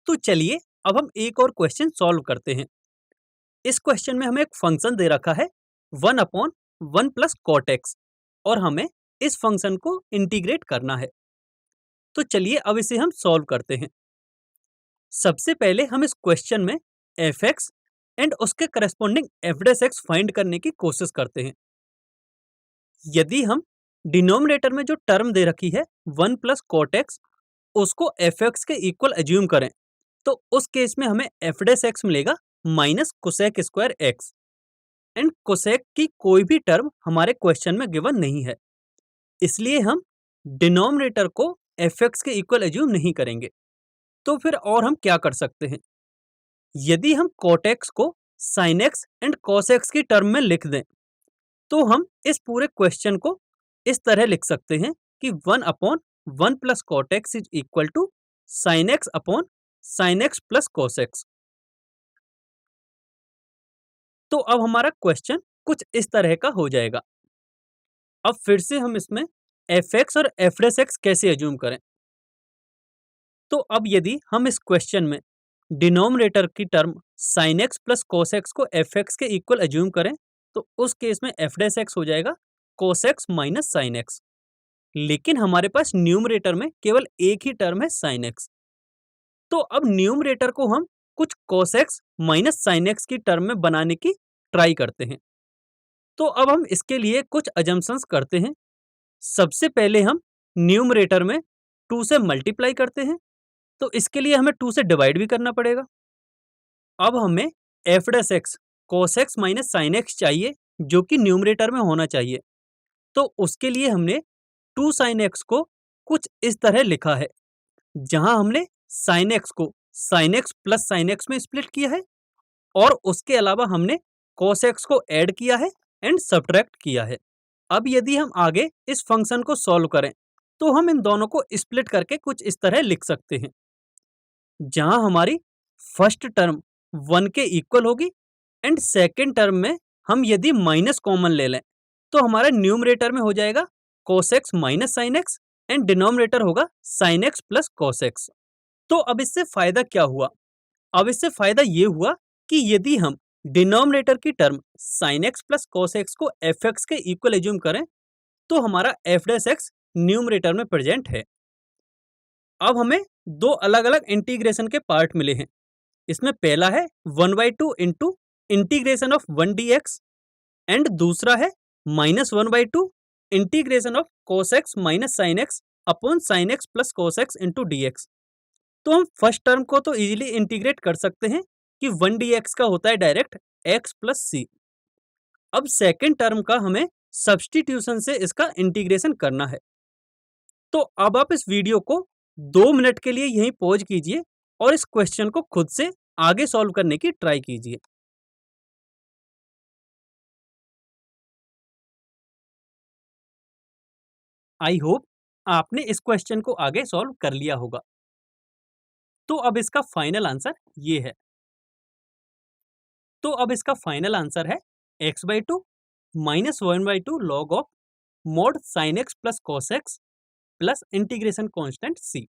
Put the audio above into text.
तो चलिए अब हम एक और क्वेश्चन सॉल्व करते हैं। इस क्वेश्चन में हमें एक फंक्शन दे रखा है 1/1 प्लस कॉट एक्स और हमें इस फंक्शन को इंटीग्रेट करना है। तो चलिए अब इसे हम सॉल्व करते हैं। सबसे पहले हम इस क्वेश्चन में एफ एक्स एंड उसके corresponding F dash x find करने की कोशिश करते हैं। यदि हम डिनोमिनेटर में जो टर्म दे रखी है 1 प्लस कॉट एक्स उसको एफ एक्स के इक्वल एज्यूम करें तो उस केस में हमें एफ डैश एक्स मिलेगा minus cosec square x and cosec की कोई भी टर्म हमारे क्वेश्चन में गिवन नहीं है, इसलिए हम डिनोमिनेटर को एफ एक्स के इक्वल एज्यूम नहीं करेंगे। तो फिर और हम क्या कर सकते हैं? यदि हम कॉट एक्स को sign x and cos x की टर्म में लिख दें तो हम इस पूरे क्वेश्चन को इस तरह लिख सकते हैं कि 1/1 plus cot x is equal to sine x upon sine x plus cos x. तो अब हमारा क्वेश्चन कुछ इस तरह का हो जाएगा। अब फिर से हम इसमें एफ एक्स और एफ डैश एक्स कैसे एज्यूम करें? तो अब यदि हम इस क्वेश्चन में डिनोमिनेटर की term sign x plus cos x को एफ एक्स के इक्वल एज्यूम करें तो उस केस में एफ डैश एक्स हो जाएगा cos x minus sine x. लेकिन हमारे पास न्यूमरेटर में केवल एक ही टर्म है साइन एक्स, तो अब न्यूमरेटर को हम कुछ cos x minus sine x की टर्म में बनाने की ट्राई करते हैं। तो अब हम इसके लिए कुछ अजम्पशंस करते हैं। सबसे पहले हम न्यूमरेटर में 2 से मल्टीप्लाई करते हैं, तो इसके लिए हमें 2 से डिवाइड भी करना पड़ेगा। अब हमें F dash x cos x minus sine x चाहिए जो कि न्यूमरेटर में होना चाहिए। तो उसके लिए हमने 2 साइन एक्स को कुछ इस तरह लिखा है, जहां हमने साइन एक्स को sign x plus sine x में स्प्लिट किया है और उसके अलावा हमने cos x को ऐड किया है एंड सब्ट्रैक्ट किया है। अब यदि हम आगे इस फंक्शन को सॉल्व करें तो हम इन दोनों को स्प्लिट करके कुछ इस तरह लिख सकते हैं, जहां हमारी फर्स्ट टर्म 1 के इक्वल होगी एंड सेकेंड टर्म में हम यदि माइनस कॉमन ले लें तो हमारा न्यूमरेटर में हो जाएगा cos x minus sine x and denominator होगा sine x plus cos x। तो अब इससे फायदा क्या हुआ? अब इससे फायदा ये हुआ कि यदि हम डिनोमिनेटर की term sign x plus cos x को एफ एक्स के इक्वल एज्यूम करें तो हमारा एफ डैश एक्स न्यूमरेटर में प्रेजेंट है। अब हमें दो अलग अलग इंटीग्रेशन के पार्ट मिले हैं। इसमें पहला है 1/2 into integration of 1 dx and दूसरा है -1/2 integration of cos x minus sine x upon sine x plus cos x into dx। तो हम फर्स्ट टर्म को तो इजीली इंटीग्रेट कर सकते हैं कि 1 dx का होता है डायरेक्ट x प्लस सी। अब सेकेंड टर्म का हमें सब्स्टिट्यूशन से इसका इंटीग्रेशन करना है। तो अब आप इस वीडियो को 2 मिनट के लिए यहीं पॉज कीजिए और इस क्वेश्चन को खुद से आगे सॉल्व करने की ट्राई कीजिए। आई होप आपने इस क्वेश्चन को आगे सॉल्व कर लिया होगा। तो अब इसका फाइनल आंसर ये है। तो अब इसका फाइनल आंसर है x/2 -1/2 log of mod sin x plus cos x plus integration constant c।